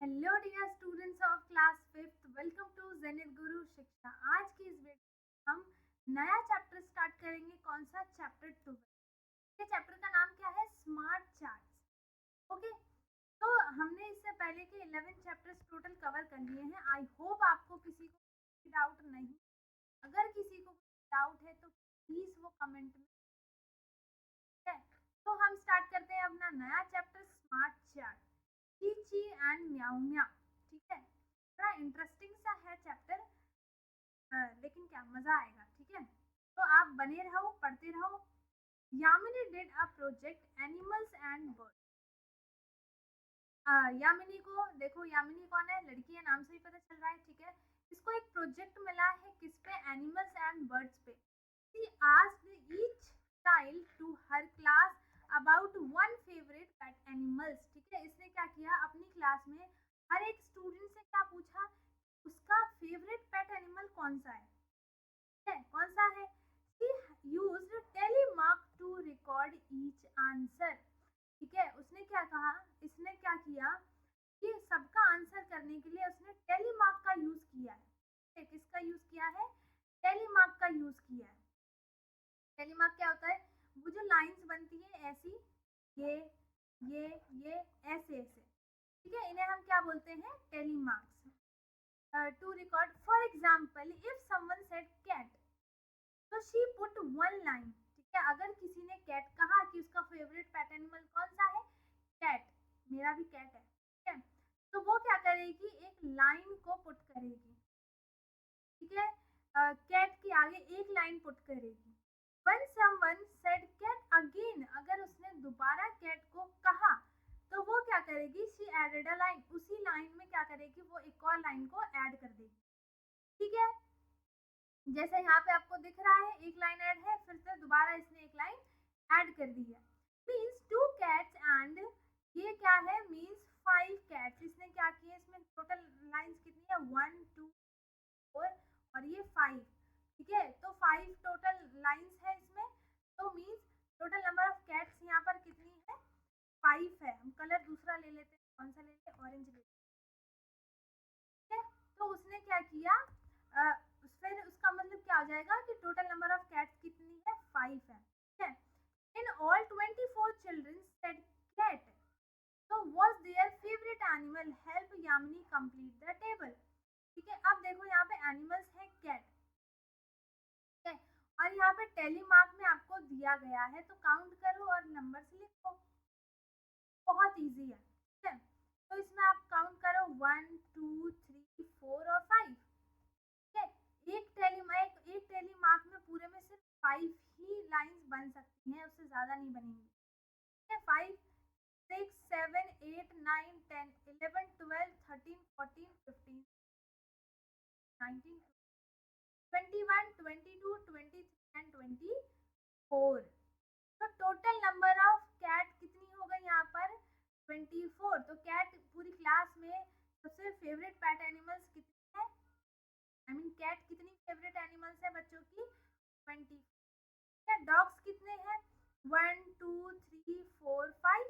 Hello dear students of class fifth, welcome to Zenith Guru Shiksha. आज की इस वीडियो में हम नया चैप्टर स्टार्ट करेंगे। कौन सा? चैप्टर 12। ये चैप्टर का नाम क्या है? Smart charts. ओके, तो हमने इससे पहले के 11 चैप्टर्स टोटल कवर कर लिए हैं। आई होप आपको किसी को कोई डाउट नहीं। अगर किसी को डाउट है तो प्लीज वो कमेंट में है। तो हम स्टार्ट करते हैं अपना नया चैप्टर स्मार्ट चार्ट, ची एंड म्याऊ म्याऊ। ठीक है, थोड़ा इंटरेस्टिंग सा है चैप्टर, लेकिन क्या मजा आएगा। ठीक है, तो आप बने रहो, पढ़ते रहो। Yamini did a project animals and birds. Yamini को देखो, यामिनी कौन है? लड़की है, नाम से ही पता चल रहा है। ठीक है, इसको एक प्रोजेक्ट मिला है, किस पे? एनिमल्स एंड बर्ड्स पे। She asked each child to her class about one favourite pet animals. ठीक है, इसने क्या किया, अपनी क्लास में हर एक स्टूडेंट से क्या पूछा, उसका फेवरेट पेट एनिमल कौन सा है। ठीक है, कौन सा है? She used tally mark to record each answer. ठीक है, उसने क्या कहा, इसने क्या किया कि सबका आंसर करने के लिए उसने टेलीमार्क का यूज किया है। किसका यूज किया है? टेलीमार्क का यूज किया है। टेलीमार्क क्या होता है? वो जो लाइंस बनती है ऐसी, ये ये ये ऐसे ऐसे, ठीक है, इन्हें हम क्या बोलते हैं? Tally marks. To record, for example if someone said cat, तो शी पुट वन लाइन। ठीक है, अगर किसी ने कैट कहा कि उसका फेवरेट पेट एनिमल कौन सा है, कैट, मेरा भी कैट है। ठीक है, तो वो क्या करेगी, एक लाइन को पुट करेगी। ठीक है, कैट के आगे एक लाइन पुट करेगी। When someone said cat again, अगर उसने दोबारा कैट को कहा तो वो क्या करेगी, शी एडेड अ लाइन, उसी लाइन में क्या करेगी, वो एक और लाइन को ऐड कर देगी। ठीक है, जैसे यहाँ पे आपको दिख रहा है एक लाइन ऐड है, फिर से दोबारा इसने एक लाइन ऐड कर दी है। मीन्स टू कैट्स एंड, ये क्या है, मीन्स 5 कैट्स। इसने क्या किया, इसमें टोटल लाइंस कितनी है, 1 2 4 और ये 5। ठीक है, तो 5 टोटल लाइंस है इसमें। तो means total number of cats यहाँ पर कितनी है, 5 है। हम कलर दूसरा ले लेते हैं, कौन सा ले लेते हैं, ऑरेंज ले लेते हैं। तो उसने क्या किया, फिर उसका मतलब क्या हो जाएगा कि टोटल नंबर ऑफ कैट्स कितनी है, 5 है। ठीक है, in all 24 children said cat, तो was their favourite animal, help Yamini complete the table. ठीक है, अब देखो यहाँ पे एनिमल्स है कैट, ठीक है, और यहाँ पे टेलीमार्क में आपको दिया गया है, तो काउंट करो और नंबर से लिखो। बहुत इजी है। ठीक है, तो इसमें आप काउंट करो 1 2 3 4 और 5। ठीक है, एक टेलीमार्क में पूरे में सिर्फ 5 ही लाइंस बन सकती हैं, उससे ज्यादा नहीं बनेंगी। ठीक है, 5 6 7 8 9 10 11 12 13 14 15 19 21 22 23 एंड 24। तो टोटल नंबर ऑफ कैट कितनी हो गई यहाँ पर, 24। तो कैट पूरी क्लास में सबसे फेवरेट पेट एनिमल्स कितनी है, आई मीन कैट कितनी फेवरेट एनिमल्स है बच्चों की, 20। क्या डॉग्स कितने हैं, 1 2 3 4 5,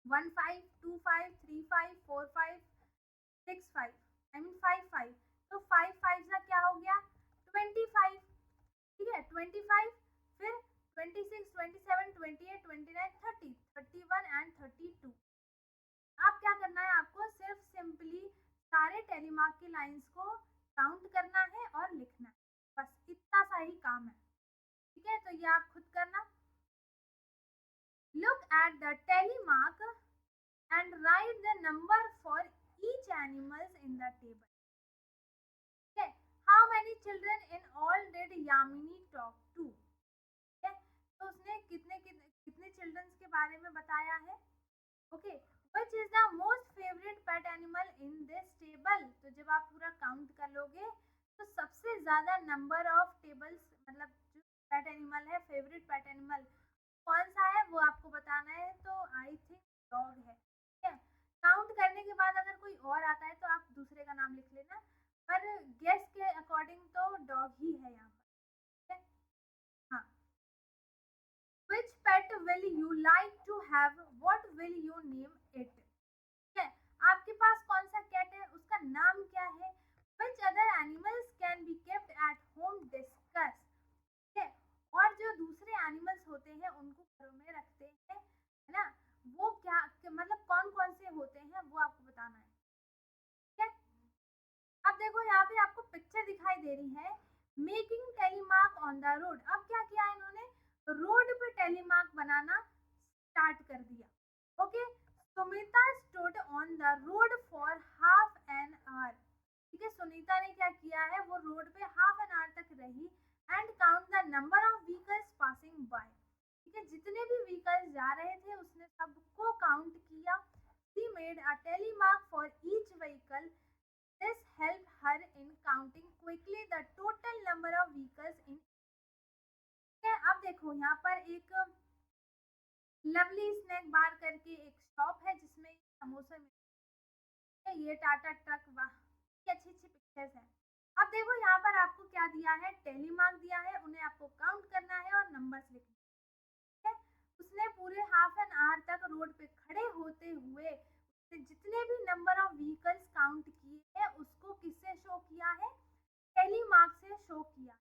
1 5 2 5 3 5 4 5 6 5, आई मीन 5 5। तो 5 5 का क्या हो गया, 25। ठीक है, 25, फिर 26 27 28 29 30 31 एंड 32। अब क्या करना है, आपको सिर्फ सिंपली सारे टेलीमार्क की लाइंस को काउंट करना है और लिखना है, बस इतना सा ही काम है। ठीक है, तो ये आप खुद करना। Look at the tally mark and write the number for each animals in the table. ठीक है, how many children in all did Yamini talk to. है, तो उसने कितने कितने कितने चिल्ड्रंस के बारे में बताया है। Okay, which is the most favourite pet animal in this table. तो जब आप पूरा काउंट कर लोगे तो सबसे ज्यादा नंबर ऑफ टेबल्स, मतलब जो पेट एनिमल है, फेवरेट पेट एनिमल कौन सा है वो आपको बताना है। तो आई थिंक डॉग है। ठीक है, काउंट करने के बाद अगर कोई और आता है तो आप दूसरे का नाम लिख लेना, पर गेस के अकॉर्डिंग तो डॉग ही है यहाँ पर। ठीक है, हाँ। Which pet will you like to have? What will you name it? ठीक है, आपके पास एनिमल्स होते हैं उनको घरों में रखते हैं, है ना, वो क्या मतलब कौन कौन से होते हैं वो आपको बताना है, ठीक है। अब देखो यहाँ पे आपको पिक्चर दिखाई दे रही है, मेकिंग टेलीमार्क ऑन द रोड। अब क्या किया इन्होंने, रोड पे टेलीमार्क बनाना स्टार्ट कर दिया। Okay, Sumita stood on the road for half an our. ठीक है, सुनीता ने क्या किया है, वो रोड पे हाफ एन आवर तक रही and count the number of vehicles passing by. ठीक है, जितने भी व्हीकल्स जा रहे थे उसने सबको काउंट किया। She made a tally mark for each vehicle. This helped her in counting quickly the total number of vehicles in। अब देखो यहाँ पर एक लवली स्नैक बार करके एक शॉप है जिसमें समोसे मिलते हैं। ये टाटा ट्रक, वाह ये अच्छी अच्छी पिक्चर्स है। अब देखो यहाँ पर आपको क्या दिया है, टेलीमार्क दिया है, उन्हें आपको काउंट करना है और नंबर्स लिखने हैं। उसने पूरे हाफ एन आवर तक रोड पे खड़े होते हुए जितने भी नंबर ऑफ व्हीकल्स काउंट किए हैं उसको किससे शो किया है, टेलीमार्क से शो किया।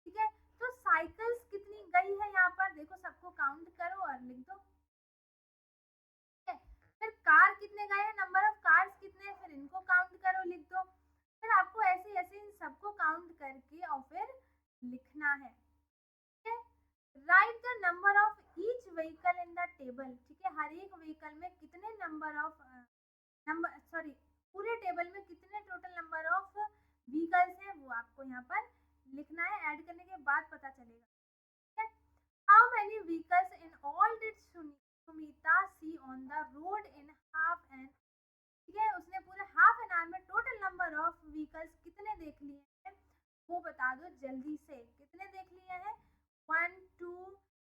ठीक है, तो साइकिल्स कितनी गई है यहाँ पर देखो, सबको काउंट करो और लिख दो। ठीक है, फिर कार कितने गए हैं, नंबर ऑफ कार्स कितने हैं, फिर इनको काउंट करो लिख दो। फिर आपको ऐसे ऐसे इन सबको काउंट करके और फिर लिखना है। ठीक है, right the number of each vehicle in the table. ठीक है, हर एक व्हीकल में कितने नंबर पूरे टेबल में कितने टोटल नंबर ऑफ व्हीकल्स हैं वो आपको यहाँ पर लिखना है। ऐड करने के बाद पता चलेगा। ठीक है, how many vehicles in all did Sumita see on the road in half an. ठीक है, उसने पूरे हाफ एन आवर में टोटल नंबर ऑफ व्हीकल्स कितने देख लिए हैं वो बता दो जल्दी से। कितने देख लिए हैं, 1 2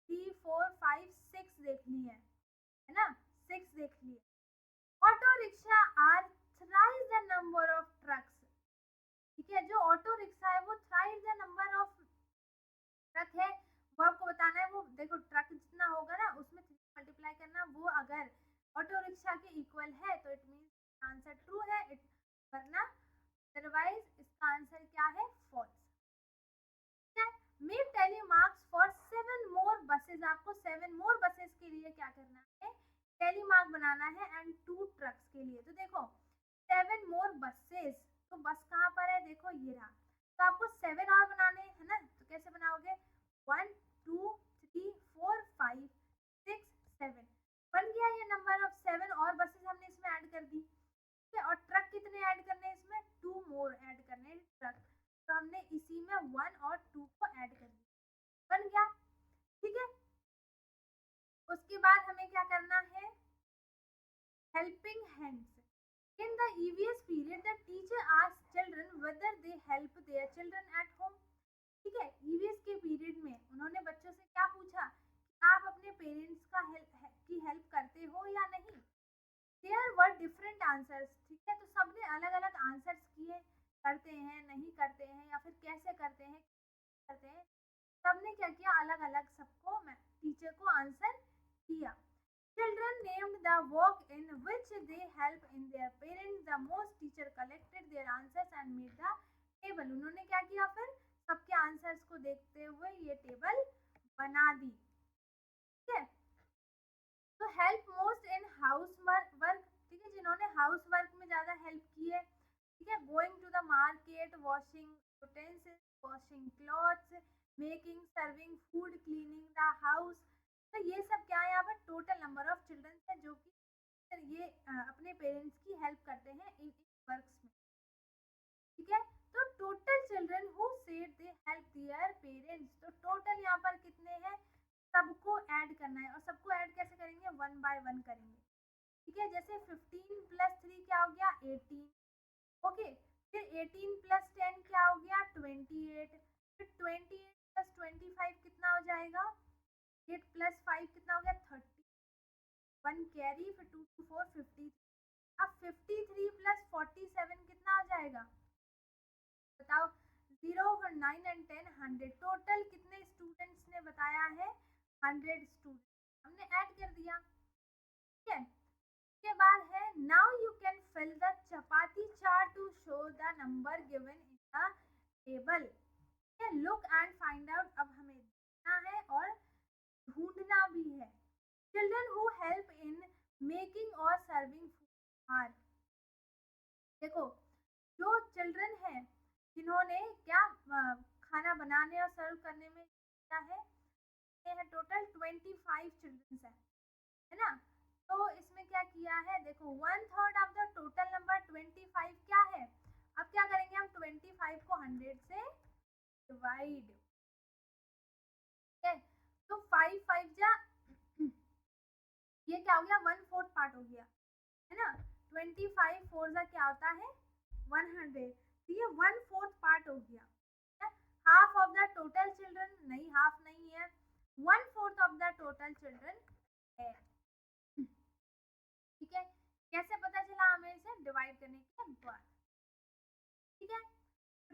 3 4 5 6 देख लिए हैं, है ना, 6 देख लिए। Auto rickshaw are thrice the number of trucks. ठीक है, जो ऑटो रिक्शा है वो thrice the number of truck है, वो आपको बताना है। वो देखो ट्रक जितना होगा ना उसमें 3 मल्टीप्लाई करना, वो अगर ऑटो रिक्शा के इक्वल है तो इट मींस आंसर ट्रू है, वरना अदरवाइज इसका आंसर क्या है, false. Make tally marks for 7 more buses. आपको 7 मोर बसेस के लिए क्या करना है, टेलीमार्क बनाना है एंड 2 ट्रक्स के लिए। तो देखो 7 मोर बसेस, तो बस कहाँ पर है, देखो ये रहा। तो आपको 7 और बनाने हैं ना, तो कैसे बनाओगे, 1 2 3 4 5 6 7 बन गया ये नंबर ऑफ 7 और बसेस हमने इसमें ऐड कर दी। ठीक है, और ट्रक कितने ऐड करने हैं इसमें, 2 मोर ऐड करने हैं ट्रक। तो हमने इसी में 1 और 2 को ऐड कर दिया, बन गया। ठीक है, उसके बाद हमें क्या करना है, helping hands. In the EVS period, the teacher asked children whether they help their children at home। ठीक है, EVS के पीरियड में उन्होंने बच्चों से क्या पूछा, आप अपने पेरेंट्स का की हेल्प करते हो या नहीं। There were different answers। ठीक है, तो सबने अलग अलग आंसर्स किए, करते हैं, नहीं करते हैं, या फिर कैसे करते हैं। सबने क्या किया, अलग अलग सबको टीचर को आंसर किया। Children named the work in which they help in their parents the most। Teacher collected their answers and made the table। उन्होंने क्या किया, फिर सबके आंसर्स को देखते हुए ये टेबल बना दी। ठीक है, तो help most in house work. ठीक है, जिन्होंने हाउस वर्क में ज्यादा हेल्प की है। ठीक है, going to the market, washing utensils, washing clothes, making serving food, cleaning the house. तो ये सब क्या है, यहाँ पर टोटल नंबर ऑफ चिल्ड्रन है जो कि ये अपने पेरेंट्स की हेल्प करते हैं इन वर्क्स में। ठीक है, तो total children who said they help their parents. तो टोटल यहाँ पर कितने हैं, सबको ऐड करना है। और सबको ऐड कैसे करेंगे, 1 बाय 1 करेंगे। ठीक है, जैसे 15 प्लस 3 क्या हो गया, 18। ओके, फिर 18 प्लस 10 क्या हो गया, 28। फिर 28 प्लस 25 कितना हो जाएगा, 8 प्लस 5 कितना हो गया, 30। 1 कैरी, फिर 2 2 4 50। अब 53 प्लस 47 कितना हो जाएगा, बताओ, 0 फिर 9 एंड 10 100। टोटल कितने स्टूडेंट्स ने बताया है, 100 स्टूडेंट, हमने ऐड कर दिया। ठीक है, के बाद है now you can fill the chapati chart to show the number given in the table. Look and find out. अब हमें देखना है और ढूंढना भी है। Children who help in making और सर्विंग फूड आर, देखो जो चिल्ड्रन है जिन्होंने क्या खाना बनाने और सर्व करने में क्या है, ये है टोटल 25 चिल्ड्रन है ना। तो इसमें क्या किया है, देखो 1/3 ऑफ द टोटल नंबर 25 क्या है। अब क्या करेंगे हम, 25 को 100 से डिवाइड, ठीक है। तो 5 5 जा ये क्या हो गया, 1/4 पार्ट हो गया, है ना। 25 4 जा क्या होता है 100, तो ये 1/4 पार्ट हो गया। Half of the total children, नहीं हाफ नहीं है, 1/4 ऑफ द टोटल चिल्ड्रन है, ठीक है। कैसे पता चला हमें, इसे डिवाइड करने के बाद, ठीक है।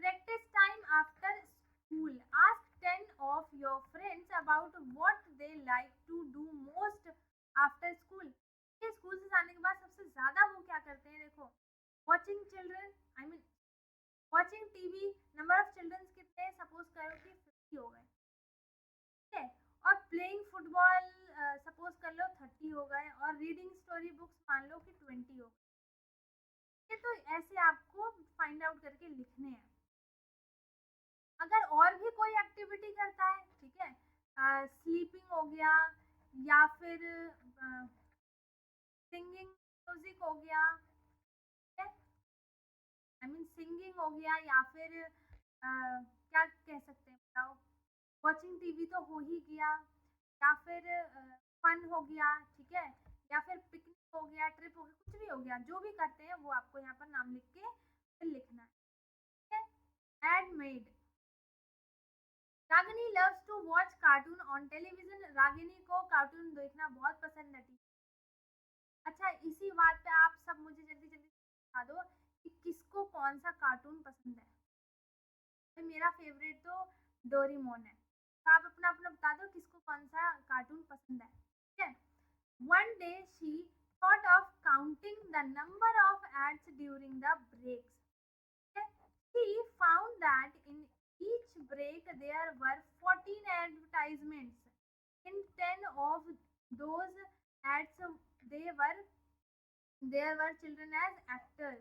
Practice time after school, ask 10 of your friends about what they like to do most after school. School से जाने के बाद सबसे ज्यादा वो क्या करते हैं, देखो watching children, I mean watching TV, number of children कितने, सपोज करो कि 50 हो गए, ठीक है। और प्लेइंग फुटबॉल सपोज कर लो 30 हो गए, और रीडिंग स्टोरी बुक्स मान लो कि 20 हो गए। तो ऐसे आपको फाइंड आउट करके लिखने हैं। अगर और भी कोई एक्टिविटी करता है, ठीक है, स्लीपिंग हो गया, या फिर सिंगिंग म्यूजिक हो गया, ठीक है, आई मीन सिंगिंग हो गया, या फिर क्या कह सकते हैं बताओ, वॉचिंग टीवी तो हो ही गया, या फिर फन हो गया, ठीक है, या फिर पिकनिक हो गया, ट्रिप हो गया, कुछ भी हो गया, जो भी करते हैं वो आपको यहाँ पर नाम लिख के फिर लिखना है, ठीक है। Ad made, Ragini loves to watch cartoon on television, Ragini को कार्टून देखना बहुत पसंद है। अच्छा, इसी बात पे आप सब मुझे जल्दी जल्दी बता दो कि किसको कौन सा कार्टून पसंद है। तो मेरा फेवरेट तो डोरेमोन है, तो आप अपना अपना बता दो किसको कौन सा कार्टून पसंद है, ठीक है। One day she thought of counting the number of ads during the breaks, she found that in each break there were 14 advertisements. In 10 of those ads there were children as actors.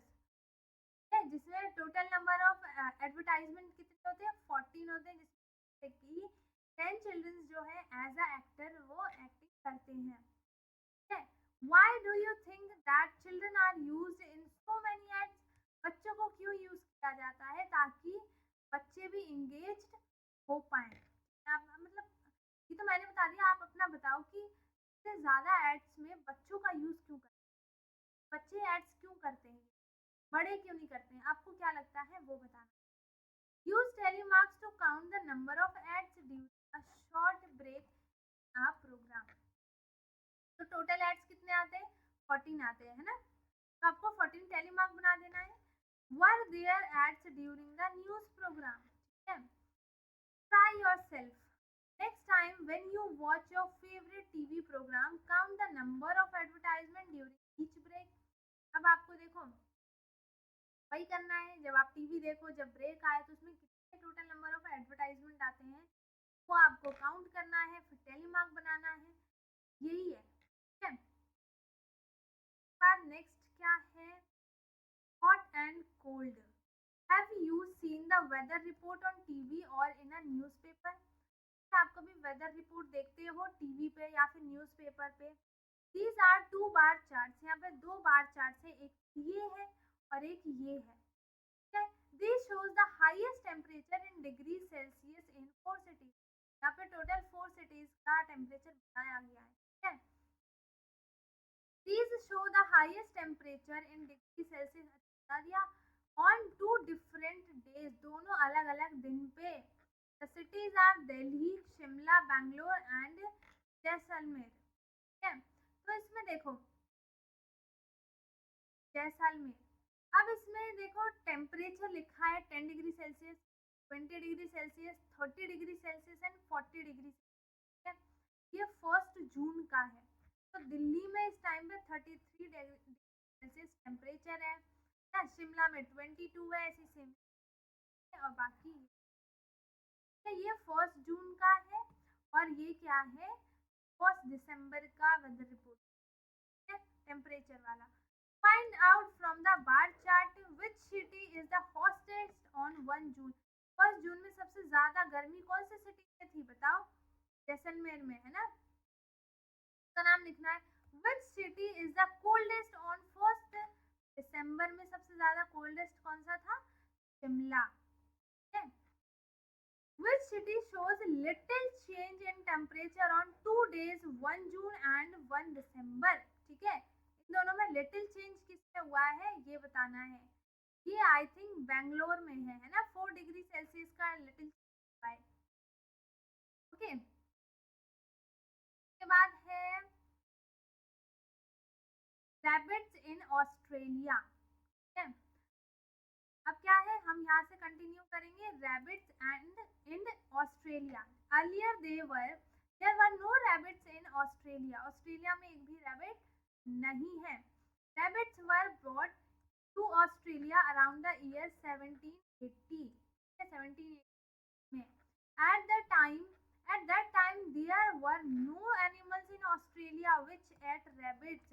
है जिसमें total number of advertisement कितने होते हैं, 14 होते हैं, जिसमें कि 10 children जो है एज अ एक्टर वो एक्टिंग करते हैं, ठीक है। Why do you think that children are used in so many ads, बच्चों को क्यों यूज किया जाता है, ताकि बच्चे भी इंगेज्ड हो पाए। आप मतलब ये तो मैंने बता दिया, आप अपना बताओ कि इससे ज्यादा एड्स में बच्चों का यूज क्यों करते हैं, बच्चे एड्स क्यों करते हैं, बड़े क्यों नहीं करते हैं, आपको क्या लगता है वो बताना। Use tally marks to count the number of ads during a short break in a program, तो टोटल एड्स कितने आते हैं, 14 आते हैं, है ना। तो आपको 14 टेलीमार्क बना देना है। Were there ads during the news program, ठीक है। Try yourself, next time when you watch your favourite TV program count the number of advertisement during each break. अब आपको देखो वही करना है, जब आप टीवी देखो, जब ब्रेक आए तो उसमें कितने टोटल नंबर ऑफ एडवर्टाइजमेंट आते हैं वो आपको काउंट करना है, फिर टेलीमार्क बनाना है, यही है, ठीक है। नेक्स्ट क्या है, hot and cold. Have you seen the weather report on TV और इन अ न्यूज़पेपर, आप कभी वेदर रिपोर्ट देखते हो टीवी पे या फिर न्यूज़पेपर पे। दीज आर 2 बार चार्ट्स, यहाँ पे 2 बार चार्ट्स है, एक ये है और एक ये है, ठीक है। This shows the highest temperature in degree Celsius in 4 cities, यहाँ पे टोटल 4 सिटीज का टेम्परेचर बताया गया है, ठीक है। These show the highest temperature in degree Celsius, बता दिया, on 2 different days, दोनों अलग अलग दिन पे। The cities are Delhi, Shimla, Bangalore and Jaisalmer, ठीक है। तो इसमें देखो जैसलमेर, अब इसमें देखो टेम्परेचर लिखा है 10 degree Celsius, 20 degree Celsius, 30 degree Celsius and 40 degree, ठीक है। ये 1 जून का है, तो दिल्ली में इस टाइम पे 33 डिग्री सेल्सियस टेम्परेचर है ना, शिमला में 22 है, ऐसी सेम, और बाकी ये 1 जून का है, और ये क्या है 1 दिसंबर का वेदर रिपोर्ट, टेम्परेचर वाला। Find out from the bar chart which city is the hottest on 1 जून। 1 जून में सबसे ज्यादा गर्मी कौन सी सिटी में थी बताओ? जैसलमेर में, है ना। उसका नाम लिखना है। Which city is the coldest on 1 दिसंबर में सबसे ज्यादा कोल्डेस्ट कौन सा था? Shimla. Which city shows little change in temperature on 2 days 1 June and 1 December? ठीक है, इन दोनों में लिटिल चेंज किसमें हुआ है ये बताना है। ये आई थिंक बेंगलोर में है ना। 4 डिग्री सेल्सियस का लिटिल हुआ है। ओके, उसके बाद है रैबिट्स इन ऑस्ट्रेलिया। ठीक है, अब क्या है, हम यहाँ से कंटिन्यू करेंगे। Rabbits and in Australia. Earlier there were no rabbits in Australia. Australia में एक भी रैबिट नहीं है। Rabbits were brought to Australia around the year 1780 में। At that time there were no animals in Australia which ate rabbits।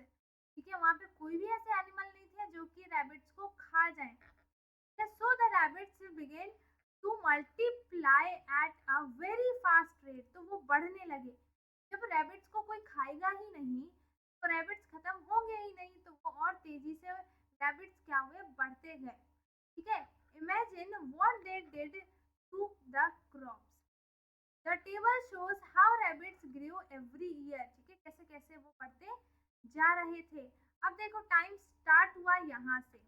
ठीक है, वहाँ पे कोई भी ऐसे एनिमल नहीं थे जो कि रैबिट्स को खा जाएं। So the rabbits began to multiply at a very fast rate। तो वो बढ़ने लगे। जब रैबिट्स को कोई खाएगा ही नहीं तो रैबिट्स खत्म होंगे ही नहीं, तो वो और तेजी से रैबिट्स क्या हुए, बढ़ते गए। ठीक है, imagine what they did to the crops. The table shows how rabbits grew every year. ठीक है, कैसे कैसे वो बढ़ते जा रहे थे। अब देखो टाइम स्टार्ट हुआ यहाँ से।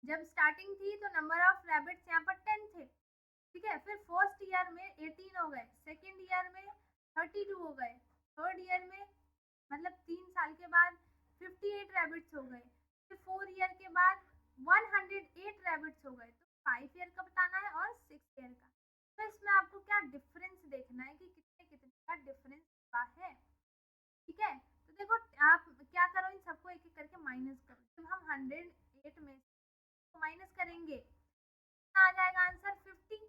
जब स्टार्टिंग थी तो नंबर ऑफ रैबिट्स यहाँ पर 10 थे। ठीक है, फिर फर्स्ट ईयर में 18 हो गए, सेकेंड ईयर में 32 हो गए, थर्ड ईयर में मतलब 3 साल के बाद 58 रैबिट्स हो गए, फिर 4 ईयर के बाद 108 रैबिट्स हो गए। तो 5 ईयर का बताना है और 6 ईयर का। तो इसमें आपको क्या डिफरेंस देखना है कि कितने कितने का डिफरेंस हुआ है। ठीक है, तो देखो आप क्या करो, इन सबको एक एक करके माइनस करो। जब हम 108 में माइनस करेंगे आ जाएगा आंसर 50।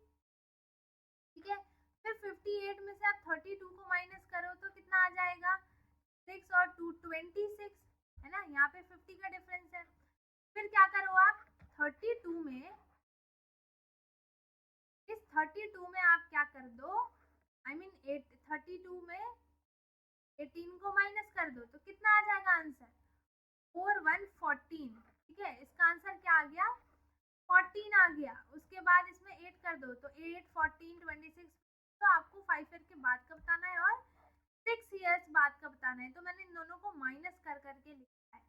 ठीक है, फिर 58 में से आप 32 को माइनस करो तो कितना आ जाएगा, 6 और 2 26, है ना। यहाँ पे 50 का डिफरेंस है। फिर क्या करो आप 32 में, इस 32 में आप क्या कर दो, आई मीन 32 में 18 को माइनस कर दो तो कितना आ जाएगा आंसर, 4 1 14। ठीक है, इसका आंसर क्या आ गया, 14 आ गया। उसके बाद इसमें 8 कर दो तो 8 14 26। तो आपको 5 ईयर के बाद का बताना है और 6 ईयर्स बाद का बताना है। तो मैंने इन दोनों को माइनस कर करके लिखा है।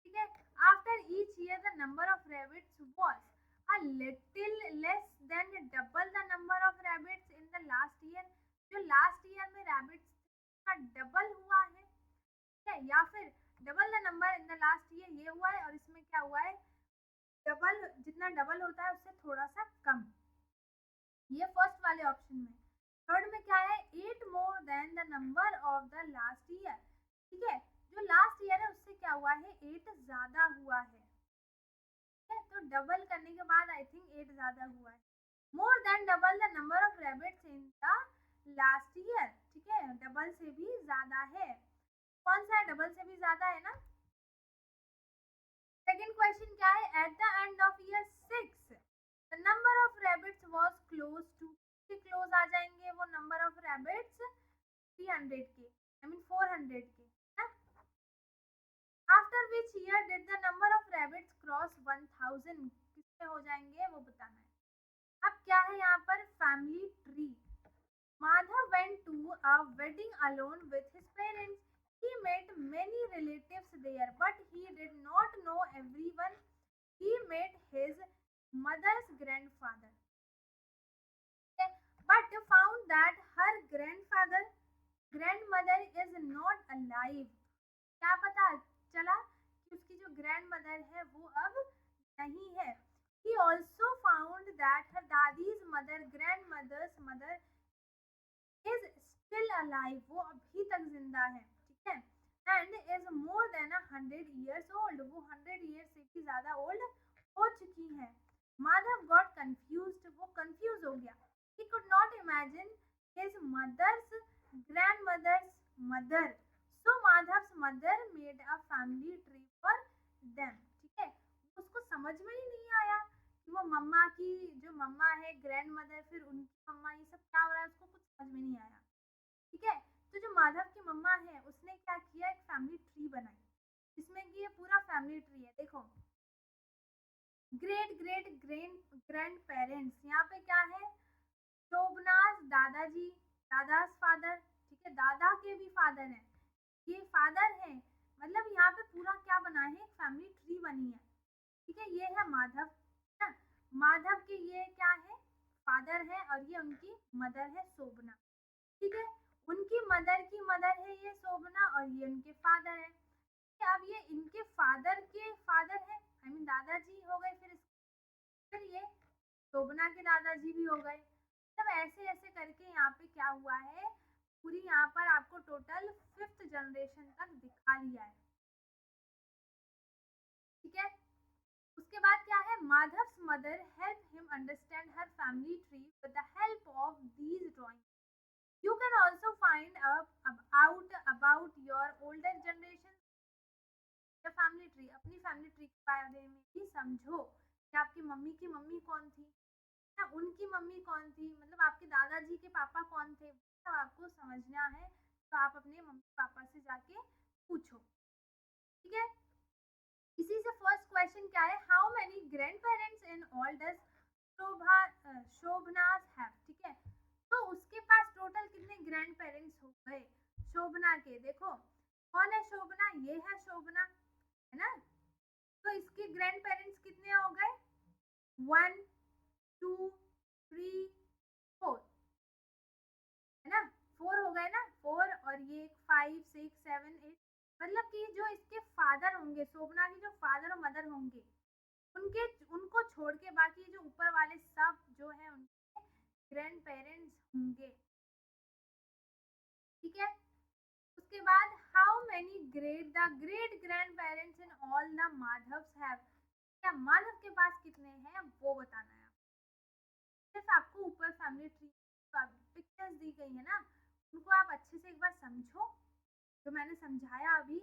ठीक है, after each year the number of rabbits was a little less than double the number of rabbits in the last year. जो लास्ट ईयर में रैबिट्स का डबल हुआ है, ठीक है, या फिर double the number in the last year ये हुआ है, और इसमें क्या हुआ है, डबल, जितना डबल होता है उससे थोड़ा सा कम। ये फर्स्ट वाले ऑप्शन में। थर्ड में क्या है, 8 more than the number of the last year. ठीक है, जो लास्ट ईयर है उससे क्या हुआ है, 8 ज्यादा हुआ है। ठीक है, तो डबल करने के बाद आई थिंक 8 ज्यादा हुआ है। More than double the number of rabbits in the last year. ठीक है, डबल से भी ज्यादा है। कौन सा है, डबल से भी ज्यादा है ना। सेकेंड क्वेश्चन क्या है, at the end of year 6 the number of rabbits was close to, close आ जाएंगे वो नंबर ऑफ रैबिट्स 300 के, आई मीन 400 के ना। After which year did the number of rabbits cross 1000, किससे हो जाएंगे वो बताना है। अब क्या है यहाँ पर, family tree. Madhav went to a wedding alone with his parents. He met many relatives there, but he did not know everyone. He met his mother's grandfather, but found that her grandmother is not alive. क्या पता चला कि उसकी जो grandmother है वो अब नहीं है। He also found that her daddy's mother, grandmother's mother, is still alive। वो अभी तक जिंदा है। ठीक है, and is more than 100 years old। वो 100 years से भी ज्यादा ओल्ड हो चुकी है। Madhav got confused। वो कंफ्यूज हो गया। He could not imagine his mother's grandmother's mother. So Madhav's mother made a family tree for them. ठीक है, उसको समझ में ही नहीं आया कि वो मम्मा की जो मम्मा है ग्रैंड मदर, फिर उनकी मम्मा, ये सब क्या हो रहा है, उसको कुछ समझ में नहीं आया। ठीक है, तो जो माधव की मम्मा है उसने क्या किया, एक फैमिली ट्री बनाई जिसमें कि ये पूरा फैमिली ट्री है। देखो, ग्रेट ग्रेट ग्रैंड पेरेंट्स, यहाँ पे क्या है, शोभनाज दादाजी, दादाज फादर। ठीक है, दादा के भी फादर हैं, ये फादर है, मतलब यहाँ पे पूरा क्या बना है, एक फैमिली ट्री बनी है। ठीक है, ये है माधव ना, माधव के ये क्या है, फादर है, और ये उनकी मदर है शोभना। ठीक है, उनकी मदर की मदर है ये शोभना, और ये उनके फादर है। अब ये इनके फादर के फादर है, आई मीन दादाजी हो गए, फिर ये शोभना के दादाजी भी हो गए। तब ऐसे ऐसे करके यहाँ पे क्या हुआ है, पूरी यहाँ पर आपको टोटल 5th जनरेशन तक दिखा दिया है। ठीक है, उसके बाद क्या है, Madhav's mother help him understand her family tree with the help of these drawing. You can also find out about your older generation family tree. अपनी फैमिली ट्री के बारे में भी समझो कि आपकी मम्मी की मम्मी कौन थी ना, उनकी मम्मी कौन थी, मतलब आपके दादाजी के पापा कौन थे, सब आपको समझना है। तो आप अपने मम्मी पापा से जाके पूछो। ठीक है, इसी से फर्स्ट क्वेश्चन क्या है, how many grandparents in all does Shobhana's have. ठीक है, तो उसके पास टोटल कितने ग्रैंड पेरेंट्स हो गए शोभना के। देखो, कौन है शोभना, ये है शोभना, है ना, तो इसके ग्रैंड पेरेंट्स कितने हो गए, 1 2 3 4, है ना, 4 हो गए ना, 4, और ये 5 6 7 8, मतलब कि जो इसके फादर होंगे, शोभना के जो फादर और मदर होंगे, उनके उनको छोड़ के बाकी जो ऊपर वाले सब जो है उनके ग्रैंड पेरेंट्स होंगे। ठीक है, उसके बाद how many great grandparents in all the Madhav's have. क्या माधव के पास कितने हैं वो बताना है। सिर्फ आपको ऊपर फैमिली ट्री पिक्चर्स दी गई है ना, उनको आप अच्छे से एक बार समझो, जो मैंने समझाया अभी।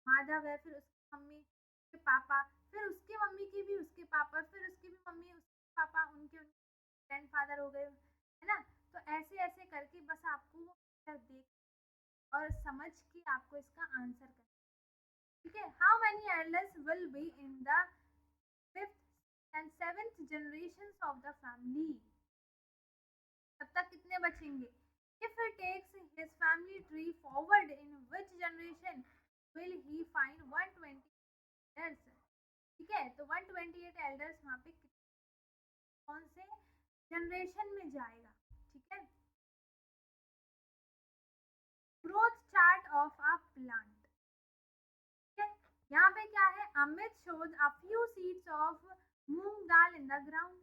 माधव है, फिर उसकी मम्मी, उसके पापा, फिर उसकी मम्मी की भी उसके पापा, फिर उसकी भी मम्मी उसके पापा, उनके ग्रैंड फादर हो गए, है ना। तो ऐसे ऐसे करके बस आपको वो पिक्चर देख और समझ के आपको इसका आंसर करना। ठीक है, how many elders will be in the 5th and 7th generations of the family। तब तक कितने बचेंगे, if he takes his family tree forward in which generation will he find 120 elders। ठीक है, तो 128 एल्डर्स वहां पे कौन से जनरेशन में जाएगा। ठीक है, growth chart of a plant. ठीक है, यहाँ पे क्या है, Amit shows a few seeds of moong dal in the ground.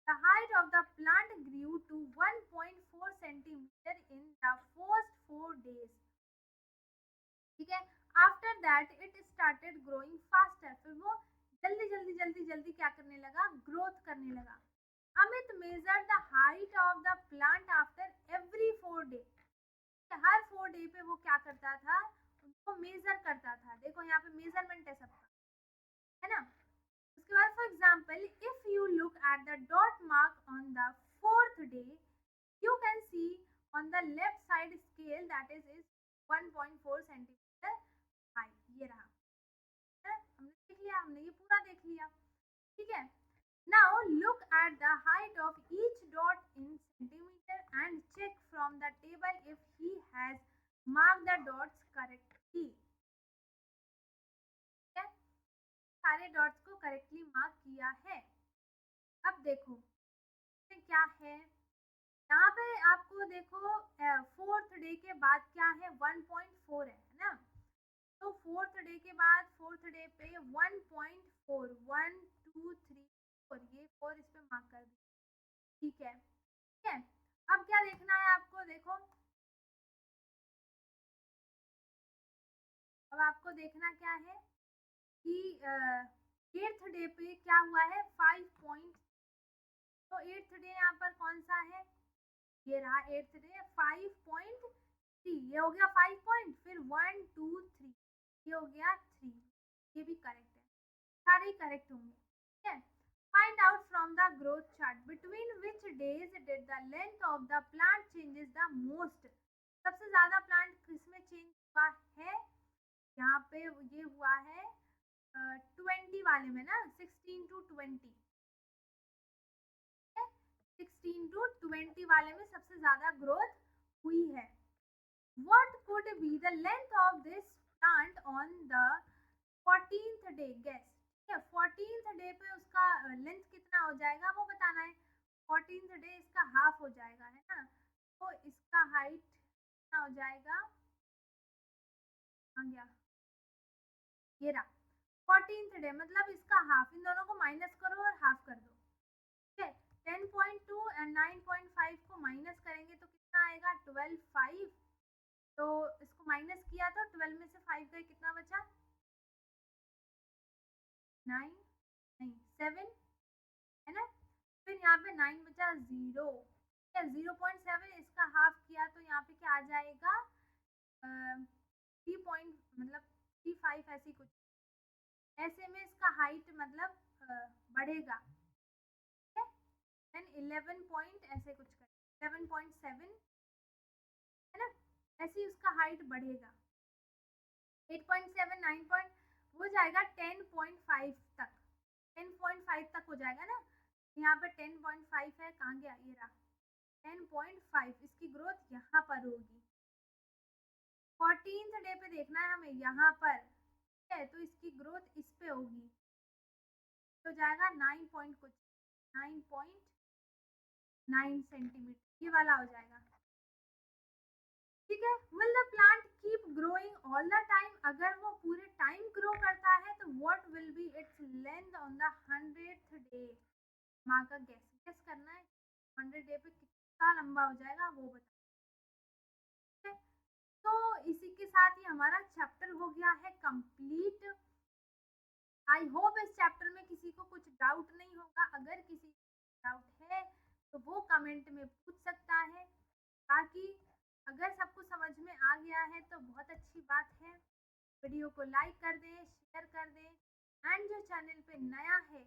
The height of the plant grew to 1.4 centimeter in the first 4 days। ठीक है, after that it started growing faster. फिर वो जल्दी जल्दी जल्दी जल्दी क्या करने लगा, ग्रोथ करने लगा। Amit measure the height of the plant after every 4 day. Her 4 day पे वो क्या करता था, उनको मेजर करता था। देखो यहाँ पे मेजरमेंट है सबका, है ना। उसके बाद for example, if you look at the dot mark on the 4th day, you can see on the left side scale that is 1.4 centimeter high। ये रहा है? हमने देख लिया, हमने ये पूरा देख लिया। ठीक है, now look at the height of each dot in centimeter and check from the table if he has marked the dots correctly। ठीक है, सारे डॉट्स को करेक्टली मार्क किया है। अब देखो क्या है, यहाँ पे आपको देखो 4th डे के बाद क्या है, 1.4 है ना। तो 4th डे के बाद 4th डे पे 1.4, 1 2 3 4, ये 4 इस पे मार्क कर दी। ठीक है, ठीक है, अब क्या देखना है आपको, देखो अब आपको देखना क्या है कि 8th डे पे क्या हुआ है, 5 तो 8th डे यहाँ पर कौन सा है, ये रहा 8th डे, 5.6 3, ये हो गया 5 पॉइंट, फिर 1 2 3, ये हो गया 3, ये भी करेक्ट है, सारे ही करेक्ट होंगे, ठीक है। Find out from the growth chart between which days did the length of the plant changes the most. सबसे ज्यादा प्लांट किसमें चेंज हुआ है, यहाँ पे ये हुआ है 20 वाले में ना, 16 to 20, 16 to 20 वाले में सबसे ज्यादा ग्रोथ हुई है। What could be the length of this plant on the 14th day? Guess. ठीक है, 14th डे पे उसका लेंथ कितना हो जाएगा वो बताना है। 14th डे इसका हाफ हो जाएगा, है ना, तो इसका हाइट कितना हो जाएगा, आ गया ये रहा 14th डे, मतलब इसका हाफ, इन दोनों को माइनस करो और हाफ कर दो, ठीक है। 10.2 एंड 9.5 को माइनस करेंगे तो कितना आएगा, 12.5, तो इसको माइनस किया तो 12 में से 5 गए, कितना बचा, 9 नहीं 7, है ना, फिर यहाँ पे 9 बचा 0, ठीक है, 0.7 इसका हाफ किया तो यहाँ पे क्या आ जाएगा 3 पॉइंट, मतलब 3.5 ऐसी कुछ, ऐसे में इसका हाइट मतलब बढ़ेगा, ठीक है। देन 11 पॉइंट ऐसे कुछ कर 11.7, है ना, ऐसे ही उसका हाइट बढ़ेगा, 8.7 9 पॉइंट हो जाएगा 10.5 तक, 10.5 तक हो जाएगा ना, यहाँ पे 10.5 है, कहाँ गया, ये रहा 10.5, इसकी ग्रोथ यहाँ पर होगी। 14th डे पे देखना है हमें, यहाँ पर, ठीक है, तो इसकी ग्रोथ इस पे होगी, तो जाएगा 9 पॉइंट कुछ, 9.9 सेंटीमीटर, ये वाला हो जाएगा, ठीक है। Will the plant keep growing all the time, अगर वो पूरे टाइम ग्रो करता है तो what will be its length on the 100th day, माँ का गेस करना है, 100 डे पे कितना लंबा हो जाएगा वो बता, ठीक है। तो इसी के साथ ही हमारा चैप्टर हो गया है कंप्लीट। आई होप इस चैप्टर में किसी को कुछ डाउट नहीं होगा, अगर किसी को डाउट है तो वो कमेंट में पूछ सकता है, बाकी अगर सबको समझ में आ गया है तो बहुत अच्छी बात है। वीडियो को लाइक कर दें, शेयर कर दें, एंड जो चैनल पे नया है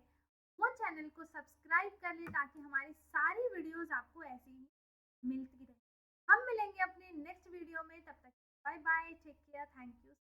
वो चैनल को सब्सक्राइब कर ले ताकि हमारी सारी वीडियोस आपको ऐसे ही मिलती रहे। हम मिलेंगे अपने नेक्स्ट वीडियो में, तब तक bye bye, take care, thank you.